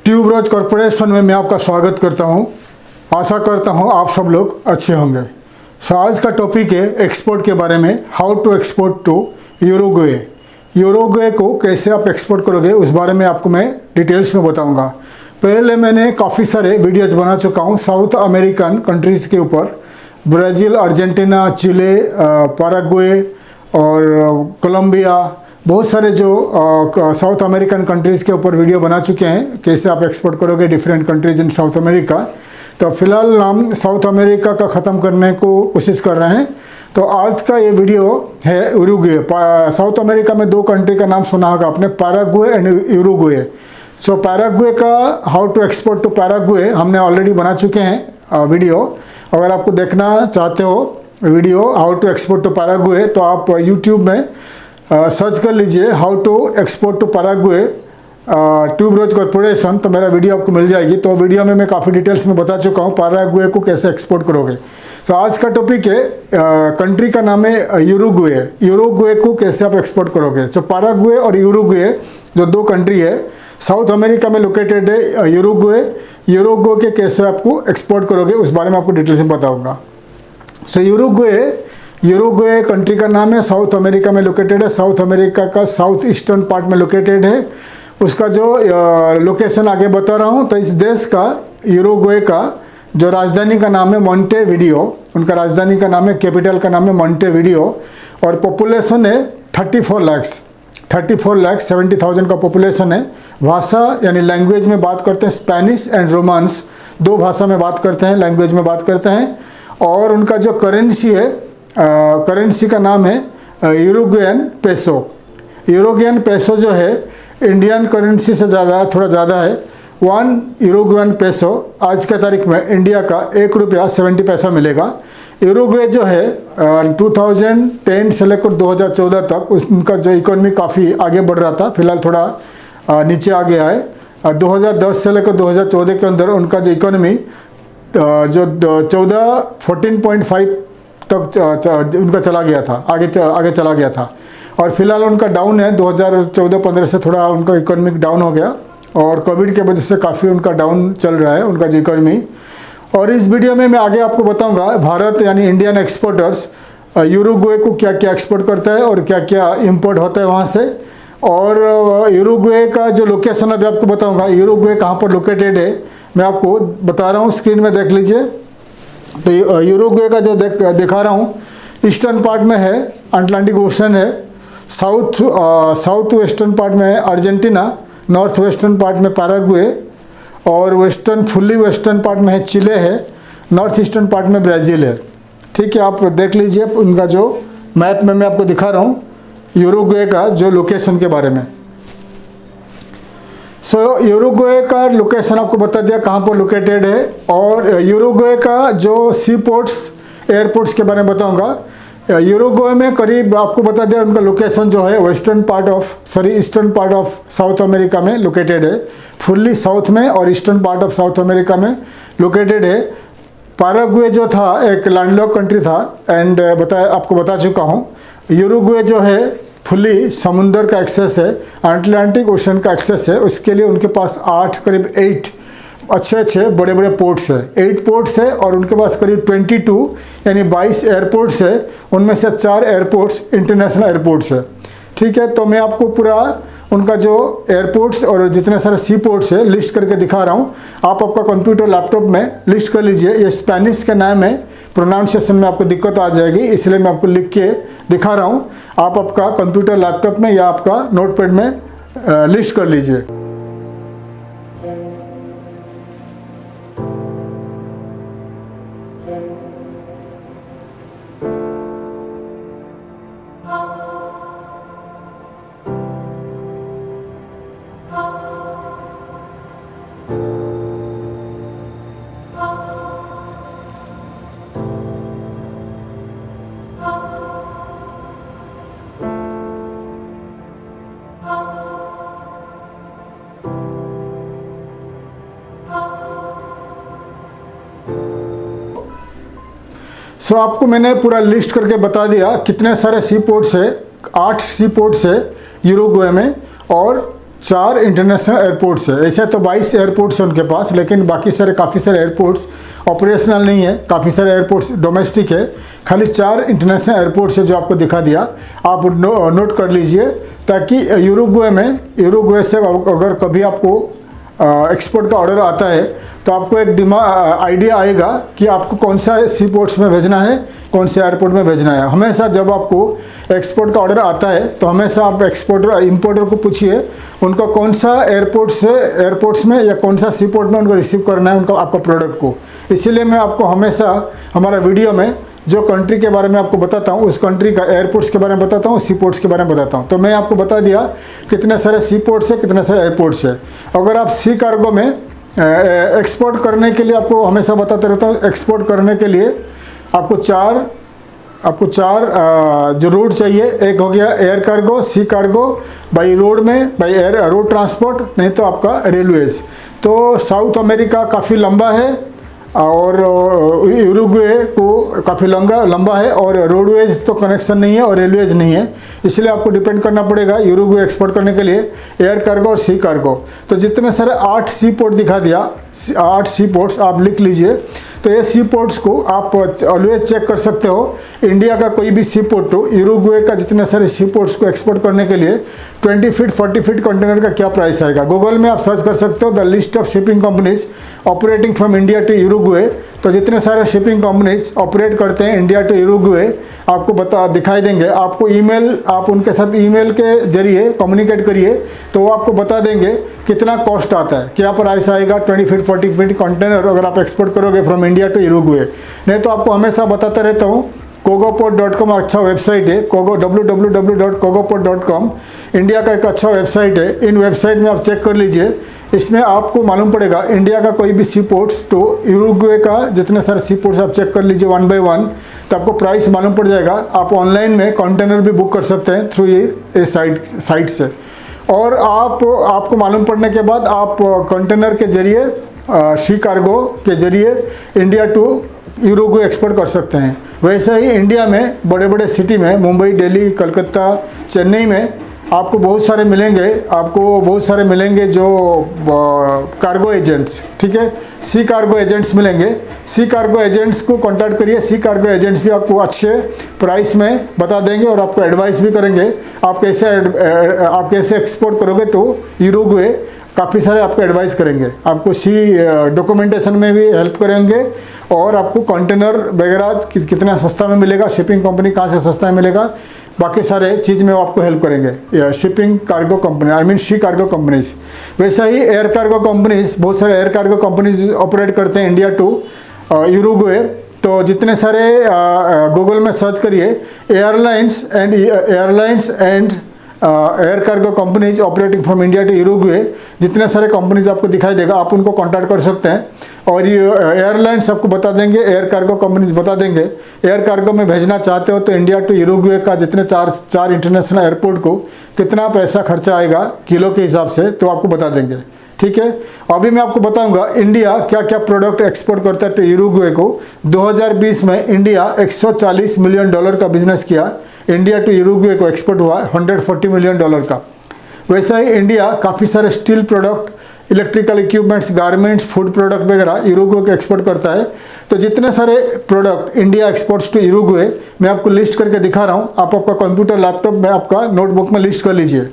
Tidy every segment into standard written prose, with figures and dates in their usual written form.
Tuberose corporation में मैं आपका स्वागत करता हूं। आशा करता हूं आप सब लोग अच्छे होंगे। आज का टॉपिक है एक्सपोर्ट के बारे में। How to export to Uruguay. Uruguay को कैसे आप एक्सपोर्ट करोगे उस बारे में आपको मैं डिटेल्स में बताऊंगा। पहले मैंने काफ़ी सारे वीडियोज बना चुका हूं साउथ अमेरिकन कंट्रीज़ के ऊपर। ब्राज़ील, अर्जेंटीना, चिले, पैराग्वे और कोलंबिया, बहुत सारे जो साउथ अमेरिकन कंट्रीज़ के ऊपर वीडियो बना चुके हैं कैसे आप एक्सपोर्ट करोगे different countries in south America. तो फिलहाल हम साउथ अमेरिका का ख़त्म करने को कोशिश कर रहे हैं। तो आज का ये वीडियो है यूरुग्वे। साउथ अमेरिका में दो कंट्री का नाम सुना होगा आपने, Paraguay and Uruguay. So Paraguay का how to export to Paraguay हमने ऑलरेडी बना चुके हैं वीडियो। अगर आपको देखना चाहते हो video how to export to Paraguay तो आप यूट्यूब में सर्च कर लीजिए how to export to Paraguay tuberose corporation, तो मेरा वीडियो आपको मिल जाएगी। तो वीडियो में मैं काफ़ी डिटेल्स में बता चुका हूँ पैराग्वे को कैसे एक्सपोर्ट करोगे। तो आज का टॉपिक है कंट्री का नाम है यूरुग्वे। यूरुग्वे को कैसे आप एक्सपोर्ट करोगे। तो पैराग्वे और यूरुग्वे जो दो कंट्री है साउथ अमेरिका में लोकेटेड है। यूरुग्वे के कैसे आपको एक्सपोर्ट करोगे उस बारे में आपको डिटेल्स में बताऊँगा। सो यूरुग्वे कंट्री का नाम है, साउथ अमेरिका में लोकेटेड है। साउथ अमेरिका का साउथ ईस्टर्न पार्ट में लोकेटेड है। उसका जो लोकेशन आगे बता रहा हूँ। तो इस देश का यूरुग्वे का जो राजधानी का नाम है मोंटेविडियो। उनका राजधानी का नाम है, कैपिटल का नाम है मोंटेविडियो। और पॉपुलेशन है 34 लाख 70,000 का पॉपुलेशन है। भाषा यानी लैंग्वेज में बात करते हैं स्पेनिश एंड रोमांस, दो भाषा में बात करते हैं, लैंग्वेज में बात करते हैं। और उनका जो करेंसी है, करेंसी का नाम है यूरुग्वेन पेसो। यूरुग्वेन पेसो जो है इंडियन करेंसी से थोड़ा ज़्यादा है। 1 यूरुग्वेन पेसो आज के तारीख में इंडिया का ₹1.70 मिलेगा। यूरुग्वे जो है 2010 से लेकर 2014 तक उनका जो इकोनॉमी काफ़ी आगे बढ़ रहा था, फिलहाल थोड़ा नीचे आ गया है। 2010 से लेकर 2014 के अंदर उनका जो इकोनॉमी जो 14.5 तक उनका चला गया था, आगे चला गया था। और फिलहाल उनका डाउन है, 2014-15 से थोड़ा उनका इकोनॉमिक डाउन हो गया और कोविड के वजह से काफ़ी उनका डाउन चल रहा है उनका जो इकोनॉमी। और इस वीडियो में मैं आगे आपको बताऊंगा भारत यानी इंडियन एक्सपोर्टर्स यूरुग्वे को क्या क्या एक्सपोर्ट करता है और क्या क्या इंपोर्ट होता है वहाँ से। और यूरुग्वे का जो लोकेशन अभी आपको बताऊँगा, यूरुग्वे कहाँ पर लोकेटेड है मैं आपको बता रहा हूँ, स्क्रीन में देख लीजिए। तो यूरुग्वे का जो दिखा रहा हूँ ईस्टर्न पार्ट में है, अटलांटिक ओशन है। साउथ वेस्टर्न पार्ट में है अर्जेंटीना, नॉर्थ वेस्टर्न पार्ट में पैराग्वे और फुल्ली वेस्टर्न पार्ट में है चिले है, नॉर्थ ईस्टर्न पार्ट में ब्राज़ील है। ठीक है, आप देख लीजिए उनका जो मैप में मैं आपको दिखा रहा हूँ यूरुग्वे का जो लोकेशन के बारे में। सो यूरुग्वे का लोकेशन आपको बता दिया कहाँ पर लोकेटेड है। और यूरुग्वे का जो सी पोर्ट्स एयरपोर्ट्स के बारे में बताऊंगा। यूरुग्वे में करीब आपको बता दिया उनका लोकेशन जो है eastern part of south America में लोकेटेड है। फुल्ली साउथ में और eastern part of south America में लोकेटेड है। पैराग्वे जो था एक लैंडलॉक कंट्री था एंड आपको बता चुका हूँ। यूरुग्वे जो है फुल्ली समुंदर का एक्सेस है, अटलांटिक ओशन का एक्सेस है। उसके लिए उनके पास करीब 8 अच्छे बड़े पोर्ट्स है, 8 पोर्ट्स है। और उनके पास करीब 22 यानी 22 एयरपोर्ट्स है। उनमें से 4 एयरपोर्ट्स इंटरनेशनल एयरपोर्ट्स है। ठीक है, तो मैं आपको पूरा उनका जो एयरपोर्ट्स और जितने सारे सी पोर्ट्स है लिस्ट करके दिखा रहा हूँ। आप आपका कंप्यूटर लैपटॉप में लिस्ट कर लीजिए। ये स्पेनिश के नाम है, प्रोनाउंसिएशन में आपको दिक्कत आ जाएगी, इसलिए मैं आपको लिख के दिखा रहा हूँ। आप आपका कंप्यूटर लैपटॉप में या आपका नोटपैड में लिस्ट कर लीजिए। सो आपको मैंने पूरा लिस्ट करके बता दिया कितने सारे सी पोर्ट्स है। 8 सी पोर्ट्स है यूरुग्वे में और 4 इंटरनेशनल एयरपोर्ट्स है। ऐसे तो 22 एयरपोर्ट्स हैं उनके पास, लेकिन बाकी सारे काफ़ी सारे एयरपोर्ट्स ऑपरेशनल नहीं है, काफ़ी सारे एयरपोर्ट्स डोमेस्टिक है। खाली 4 इंटरनेशनल एयरपोर्ट्स है जो आपको दिखा दिया, आप नोट कर लीजिए, ताकि यूरुग्वे से अगर कभी आपको एक्सपोर्ट का ऑर्डर आता है तो आपको एक आइडिया आएगा कि आपको कौन सा सी पोर्ट्स में भेजना है, कौन से एयरपोर्ट में भेजना है। हमेशा जब आपको एक्सपोर्ट का ऑर्डर आता है तो हमेशा आप इंपोर्टर को पूछिए उनको कौन सा एयरपोर्ट्स में या कौन सा सी पोर्ट में उनको रिसीव करना है उनका आपका प्रोडक्ट को। इसीलिए मैं आपको हमेशा हमारा वीडियो में जो कंट्री के बारे में आपको बताता हूँ, उस कंट्री का एयरपोर्ट्स के बारे में बताता हूँ, सी पोर्ट्स के बारे में बताता हूँ। तो मैं आपको बता दिया कितने सारे सी पोर्ट्स है, कितने सारे एयरपोर्ट्स है। अगर आप सी कार्गो में एक्सपोर्ट करने के लिए, आपको हमेशा बताते रहता हूँ, एक्सपोर्ट करने के लिए आपको चार जो रूट चाहिए। एक हो गया air cargo, sea cargo, by road में, बाई एयर रोड ट्रांसपोर्ट, नहीं तो आपका रेलवेज। तो साउथ अमेरिका काफ़ी लंबा है और यूरुग्वे को काफ़ी लंबा है, और रोडवेज तो कनेक्शन नहीं है और रेलवेज नहीं है, इसलिए आपको डिपेंड करना पड़ेगा यूरुग्वे एक्सपोर्ट करने के लिए एयर कार्गो और सी कार्गो। तो जितने सारे 8 सी पोर्ट दिखा दिया, 8 सी पोर्ट्स आप लिख लीजिए। तो ये सी पोर्ट्स को आप ऑलवेज चेक कर सकते हो। इंडिया का कोई भी सी पोर्ट हो, यूरुग्वे का जितने सारे सी पोर्ट्स को एक्सपोर्ट करने के लिए 20 फीट 40 फीट कंटेनर का क्या प्राइस आएगा। गूगल में आप सर्च कर सकते हो the list of shipping companies operating from India to Uruguay. तो जितने सारे शिपिंग कंपनीज ऑपरेट करते हैं इंडिया टू यूरुग्वे आपको दिखाई देंगे। आपको आप उनके साथ ईमेल के जरिए कम्युनिकेट करिए तो वो आपको बता देंगे कितना कॉस्ट आता है, क्या प्राइस आएगा 20 फीट 40 फीट कंटेनर अगर आप एक्सपोर्ट करोगे फ्रॉम इंडिया टू यूरुग्वे। नहीं तो आपको हमेशा बताता रहता हूँ, cogoport.com अच्छा वेबसाइट है, www.cogoport.com इंडिया का एक अच्छा वेबसाइट है। इन वेबसाइट में आप चेक कर लीजिए, इसमें आपको मालूम पड़ेगा इंडिया का कोई भी सी पोर्ट्स तो यूरुग्वे का जितने सारे सी पोर्ट्स आप चेक कर लीजिए 1 बाय 1, तो आपको प्राइस मालूम पड़ जाएगा। आप ऑनलाइन में कंटेनर भी बुक कर सकते हैं थ्रू ये साइट से। और आपको मालूम पड़ने के बाद आप कंटेनर के जरिए सी कार्गो के जरिए इंडिया टू यूरुग्वे एक्सपोर्ट कर सकते हैं। वैसे ही इंडिया में बड़े बड़े सिटी में मुंबई, दिल्ली, कलकत्ता, चेन्नई में आपको बहुत सारे मिलेंगे जो कार्गो एजेंट्स, ठीक है, सी कार्गो एजेंट्स मिलेंगे। सी कार्गो एजेंट्स को कांटेक्ट करिए, सी कार्गो एजेंट्स भी आपको अच्छे प्राइस में बता देंगे और आपको एडवाइस भी करेंगे आप कैसे एक्सपोर्ट करोगे तो यूरुग्वे। काफ़ी सारे आपको एडवाइस करेंगे, आपको सी डॉक्यूमेंटेशन में भी हेल्प करेंगे और आपको कंटेनर वगैरह कितना सस्ता में मिलेगा, शिपिंग कंपनी कहाँ से सस्ता में मिलेगा, बाकी सारे चीज़ में वो आपको हेल्प करेंगे। शिपिंग कार्गो कंपनी सी कार्गो कंपनीज। वैसा ही एयर कार्गो कंपनीज, बहुत सारे एयर कार्गो कंपनीज ऑपरेट करते हैं इंडिया टू यूरुग्वे। तो जितने सारे गूगल में सर्च करिए airlines and air cargo companies operating from India to Uruguay, जितने सारे कंपनीज आपको दिखाई देगा, आप उनको कांटेक्ट कर सकते हैं और ये एयरलाइंस आपको बता देंगे, एयर कार्गो कंपनीज बता देंगे। एयर कार्गो में भेजना चाहते हो तो इंडिया टू यूरुग्वे का जितने चार इंटरनेशनल एयरपोर्ट को कितना पैसा खर्चा आएगा किलो के हिसाब से, तो आपको बता देंगे, ठीक है। अभी मैं आपको बताऊंगा इंडिया क्या क्या प्रोडक्ट एक्सपोर्ट करता है तो यूरुग्वे को। 2020 में इंडिया $140 मिलियन का बिजनेस किया, इंडिया टू यूरुग्वे को एक्सपोर्ट हुआ $140 मिलियन का। वैसा ही इंडिया काफ़ी सारे steel product, electrical equipments, garments, food product वगैरह यूरुग्वे को एक्सपोर्ट करता है। तो जितने सारे product India exports to Uruguay मैं आपको लिस्ट करके दिखा रहा हूँ, आप आपका कंप्यूटर, लैपटॉप में, आपका नोटबुक में लिस्ट कर लीजिए।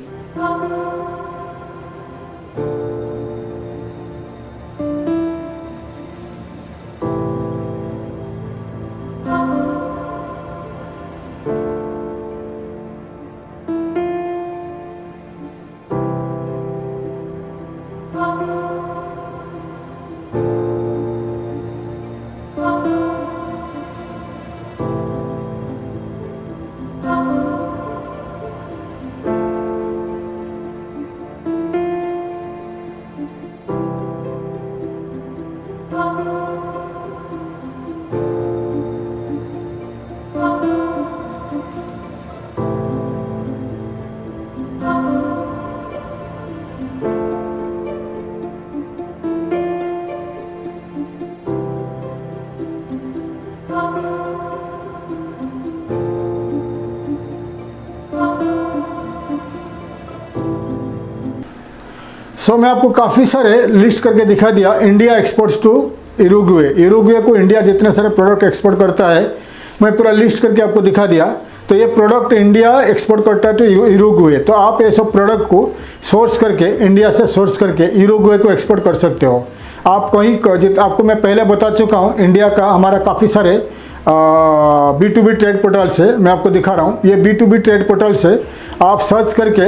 सो मैं आपको काफ़ी सारे लिस्ट करके दिखा दिया। India exports to Uruguay, Uruguay को इंडिया जितने सारे प्रोडक्ट एक्सपोर्ट करता है मैं पूरा लिस्ट करके आपको दिखा दिया। तो ये प्रोडक्ट इंडिया एक्सपोर्ट करता है तो यूरुग्वे, तो आप ये सब प्रोडक्ट को सोर्स करके इंडिया से सोर्स करके यूरुग्वे को एक्सपोर्ट कर सकते हो। आप कहीं आपको मैं पहले बता चुका हूँ, इंडिया का हमारा काफ़ी सारे B2B ट्रेड पोर्टल से मैं आपको दिखा रहा हूँ। ये B2B ट्रेड पोर्टल से आप सर्च करके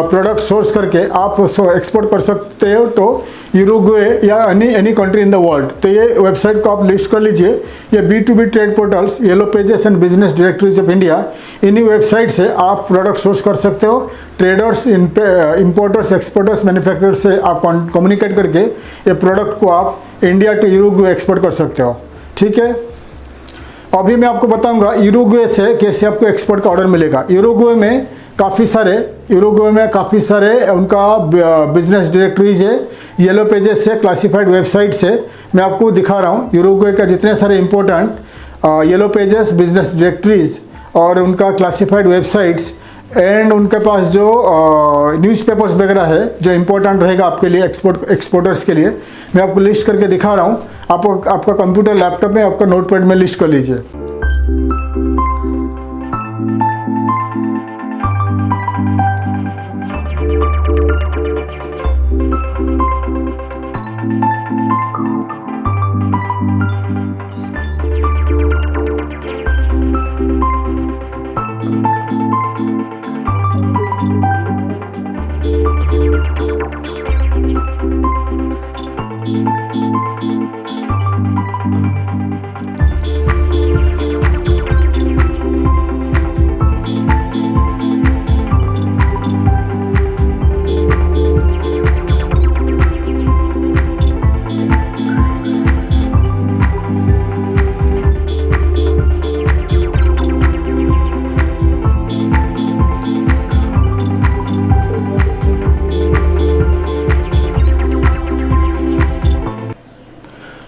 प्रोडक्ट सोर्स करके आप एक्सपोर्ट कर सकते हो तो यूरुग्वे या any country in the world. तो ये वेबसाइट को आप लिस्ट कर लीजिए। ये B2B trade portals, yellow pages and business directories of India, इन्हीं वेबसाइट से आप प्रोडक्ट सोर्स कर सकते हो। ट्रेडर्स, इंपोर्टर्स, एक्सपोर्टर्स, मैन्युफैक्चरर्स से आप कम्युनिकेट करके ये प्रोडक्ट को आप इंडिया टू यूरुग्वे एक्सपोर्ट कर सकते हो। ठीक है, अभी मैं आपको बताऊंगा यूरुग्वे से कैसे आपको एक्सपोर्ट का ऑर्डर मिलेगा। यूरुग्वे में काफ़ी सारे उनका बिजनेस डायरेक्टरीज है, येलो पेजेस से, क्लासिफाइड वेबसाइट से मैं आपको दिखा रहा हूँ। यूरुग्वे का जितने सारे important yellow pages, business directories और उनका क्लासिफाइड वेबसाइट्स एंड उनके पास जो न्यूज़पेपर्स वगैरह है जो इम्पोर्टेंट रहेगा आपके लिए एक्सपोर्टर्स के लिए, मैं आपको लिस्ट करके दिखा रहा हूँ। आपका कंप्यूटर, लैपटॉप में, आपका नोटपैड में लिस्ट कर लीजिए।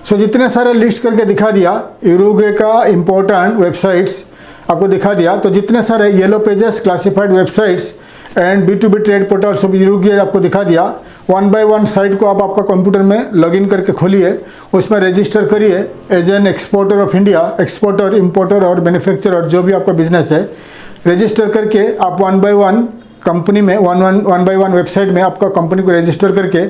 सो जितने सारे लिस्ट करके दिखा दिया, यूरुग्वे का इम्पोर्टेंट वेबसाइट्स आपको दिखा दिया। तो जितने सारे yellow pages, classified websites and B2B trade portals of Uruguay आपको दिखा दिया। 1 बाय 1 साइट को आप आपका कंप्यूटर में लॉगिन करके खोलिए, उसमें रजिस्टर करिए as an exporter of India. Exporter, importer और मैन्युफैक्चरर जो भी आपका बिजनेस है, रजिस्टर करके आप 1 बाय 1 कंपनी में 1 बाय 1 वेबसाइट में आपका कंपनी को रजिस्टर करके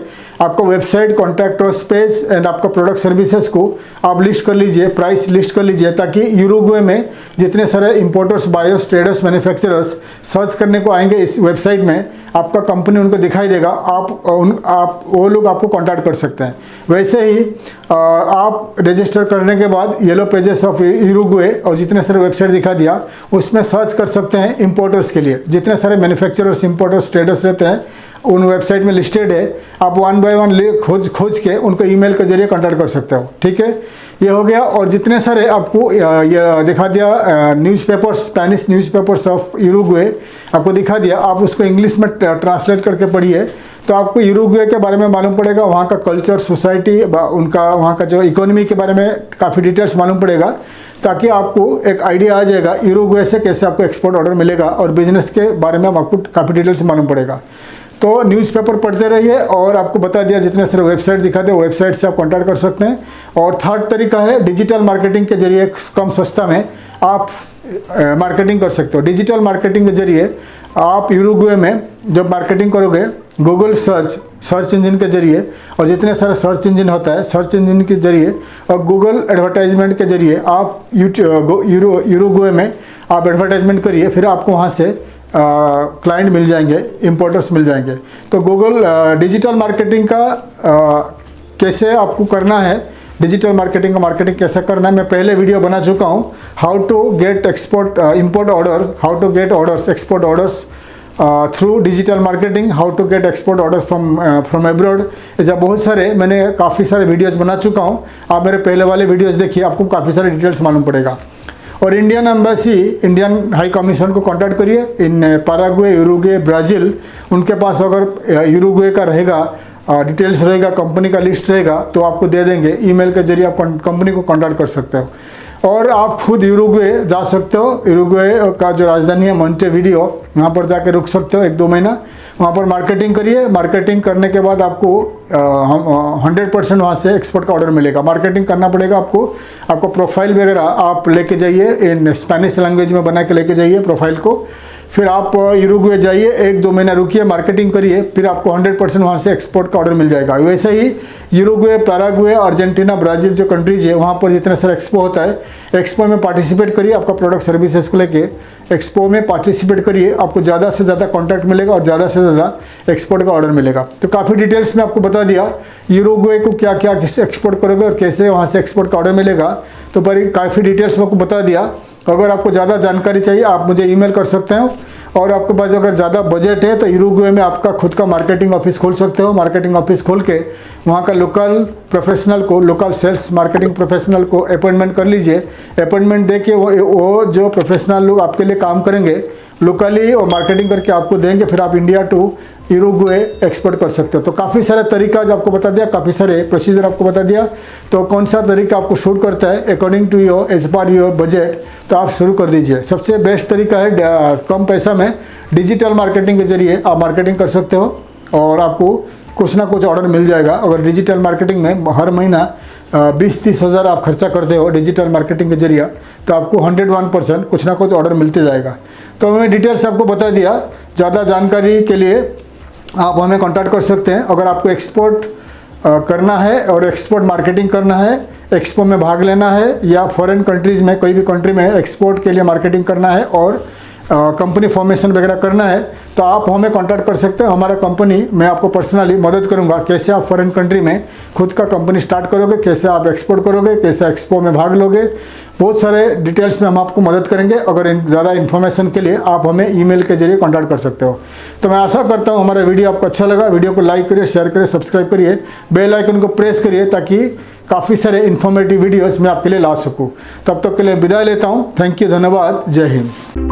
आपका website, contact us page and आपका प्रोडक्ट सर्विसेज को आप लिस्ट कर लीजिए, प्राइस लिस्ट कर लीजिए, ताकि यूरुग्वे में जितने सारे importers, buyers, traders, manufacturers search करने को आएंगे इस वेबसाइट में, आपका कंपनी उनको दिखाई देगा। आप वो लोग आपको कॉन्टैक्ट कर सकते हैं। वैसे ही आप रजिस्टर करने के बाद येलो पेजेस ऑफ यूरुग्वे और जितने सारे वेबसाइट दिखा दिया उसमें सर्च कर सकते हैं इंपोर्टर्स के लिए। जितने सारे मैन्युफैक्चरर्स, इंपोर्टर्स, ट्रेडर्स रहते हैं उन वेबसाइट में लिस्टेड है। आप 1 बाय 1 खोज के उनको ईमेल के जरिए कॉन्टैक्ट कर सकते हो। ठीक है, ये हो गया। और जितने सारे आपको ये दिखा दिया newspapers, Spanish newspapers of Uruguay आपको दिखा दिया। आप उसको इंग्लिश में ट्रांसलेट करके पढ़िए तो आपको यूरुग्वे के बारे में मालूम पड़ेगा, वहाँ का कल्चर, सोसाइटी, उनका वहाँ का जो इकोनॉमी के बारे में काफ़ी डिटेल्स मालूम पड़ेगा, ताकि आपको एक आइडिया आ जाएगा यूरुग्वे से कैसे आपको एक्सपोर्ट ऑर्डर मिलेगा। और बिजनेस के बारे में आपको काफ़ी डिटेल्स मालूम पड़ेगा। तो न्यूज़पेपर पढ़ते रहिए। और आपको बता दिया जितने सारे वेबसाइट दिखाते हैं वेबसाइट से आप कॉन्टैक्ट कर सकते हैं। और थर्ड तरीका है डिजिटल मार्केटिंग के जरिए कम सस्ता में आप मार्केटिंग कर सकते हो। डिजिटल मार्केटिंग के जरिए आप यूरुग्वे में जब मार्केटिंग करोगे, गूगल सर्च इंजन के जरिए, और जितने सारे सर्च इंजन होता है सर्च इंजन के जरिए और गूगल एडवर्टाइजमेंट के जरिए आप यूरुग्वे में आप एडवर्टाइजमेंट करिए, फिर आपको वहाँ से क्लाइंट मिल जाएंगे, इंपोर्टर्स मिल जाएंगे। तो गूगल डिजिटल मार्केटिंग का कैसे आपको करना है, डिजिटल मार्केटिंग का मार्केटिंग कैसे करना है, मैं पहले वीडियो बना चुका हूँ। How to get import order, how to get orders, export orders through digital marketing, how to get export orders from abroad. ऐसा बहुत सारे मैंने काफ़ी सारे वीडियोज़ बना चुका हूँ। आप मेरे पहले वाले वीडियोज़ देखिए, आपको काफ़ी सारे डिटेल्स मालूम पड़ेगा। और Indian embassy, Indian high commission को कांटेक्ट करिए इन पैराग्वे, यूरुग्वे, ब्राज़ील। उनके पास अगर यूरुग्वे का रहेगा डिटेल्स रहेगा, कंपनी का लिस्ट रहेगा, तो आपको दे देंगे। ईमेल के जरिए आप कंपनी को कांटेक्ट कर सकते हो। और आप खुद यूरुग्वे जा सकते हो। यूरुग्वे का जो राजधानी है मोंटेविडियो, वहाँ पर जाकर रुक सकते हो 1-2 महीना। वहाँ पर मार्केटिंग करिए। मार्केटिंग करने के बाद आपको 100% वहाँ से एक्सपोर्ट का ऑर्डर मिलेगा। मार्केटिंग करना पड़ेगा आपको, आपको प्रोफाइल वगैरह आप लेके जाइए, इन स्पेनिश लैंग्वेज में बना के लेके जाइए प्रोफाइल को। फिर आप यूरुग्वे जाइए, 1-2 महीना रुकिए, मार्केटिंग करिए, फिर आपको 100% वहाँ से एक्सपोर्ट का ऑर्डर मिल जाएगा। वैसे ही यूरुग्वे, पैराग्वे, अर्जेंटीना, ब्राज़ील जो कंट्रीज है वहाँ पर जितना सारा एक्सपो होता है, एक्सपो में पार्टिसिपेट करिए। आपका प्रोडक्ट सर्विसेज को लेके एक्सपो में पार्टिसिपेट करिए, आपको ज़्यादा से ज़्यादा कॉन्टैक्ट मिलेगा और ज़्यादा से ज़्यादा एक्सपोर्ट का ऑर्डर मिलेगा। तो काफ़ी डिटेल्स में आपको बता दिया यूरुग्वे को क्या क्या किससे एक्सपोर्ट करोगे और कैसे वहाँ से एक्सपोर्ट का ऑर्डर मिलेगा, तो पर काफ़ी डिटेल्स में आपको बता दिया। अगर आपको ज़्यादा जानकारी चाहिए आप मुझे ईमेल कर सकते हो, और आपके पास अगर ज़्यादा बजट है तो यूरुग्वे में आपका खुद का मार्केटिंग ऑफिस खोल सकते हो। मार्केटिंग ऑफिस खोल के वहाँ का लोकल प्रोफेशनल को, लोकल सेल्स मार्केटिंग प्रोफेशनल को अपॉइंटमेंट कर लीजिए। अपॉइंटमेंट दे के वो जो प्रोफेशनल लोग आपके लिए काम करेंगे लोकली और मार्केटिंग करके आपको देंगे, फिर आप इंडिया टू यूरुग्वे एक्सपोर्ट कर सकते हो। तो काफ़ी सारे तरीका जो आपको बता दिया, काफ़ी सारे प्रोसीजर आपको बता दिया। तो कौन सा तरीका आपको शूट करता है according to your as per your budget, तो आप शुरू कर दीजिए। सबसे बेस्ट तरीका है कम पैसा में डिजिटल मार्केटिंग के जरिए आप मार्केटिंग कर सकते हो और आपको कुछ ना कुछ ऑर्डर मिल जाएगा। अगर डिजिटल मार्केटिंग में हर महीना 20-30 हज़ार आप खर्चा करते हो डिजिटल मार्केटिंग के जरिए, तो आपको 101% कुछ ना कुछ ऑर्डर मिलते जाएगा। तो मैं डिटेल से आपको बता दिया। ज़्यादा जानकारी के लिए आप हमें कांटेक्ट कर सकते हैं। अगर आपको एक्सपोर्ट करना है और एक्सपोर्ट मार्केटिंग करना है, एक्सपो में भाग लेना है, या फॉरेन कंट्रीज़ में कोई भी कंट्री में एक्सपोर्ट के लिए मार्केटिंग करना है और कंपनी फॉर्मेशन वगैरह करना है, तो आप हमें कांटेक्ट कर सकते हैं। हमारा कंपनी मैं आपको पर्सनली मदद करूंगा कैसे आप फॉरेन कंट्री में खुद का कंपनी स्टार्ट करोगे, कैसे आप एक्सपोर्ट करोगे, कैसे एक्सपो में भाग लोगे, बहुत सारे डिटेल्स में हम आपको मदद करेंगे। अगर ज़्यादा इन्फॉर्मेशन के लिए आप हमें ईमेल के जरिए कांटेक्ट कर सकते हो। तो मैं आशा करता हूँ हमारा वीडियो आपको अच्छा लगा। वीडियो को लाइक करिए, शेयर करिए, सब्सक्राइब करिए, बेल आइकन को प्रेस करिए ताकि काफ़ी सारे इन्फॉर्मेटिव वीडियोस मैं आपके लिए ला सकूँ। तब तक के लिए विदाई लेता हूँ। थैंक यू, धन्यवाद, जय हिंद।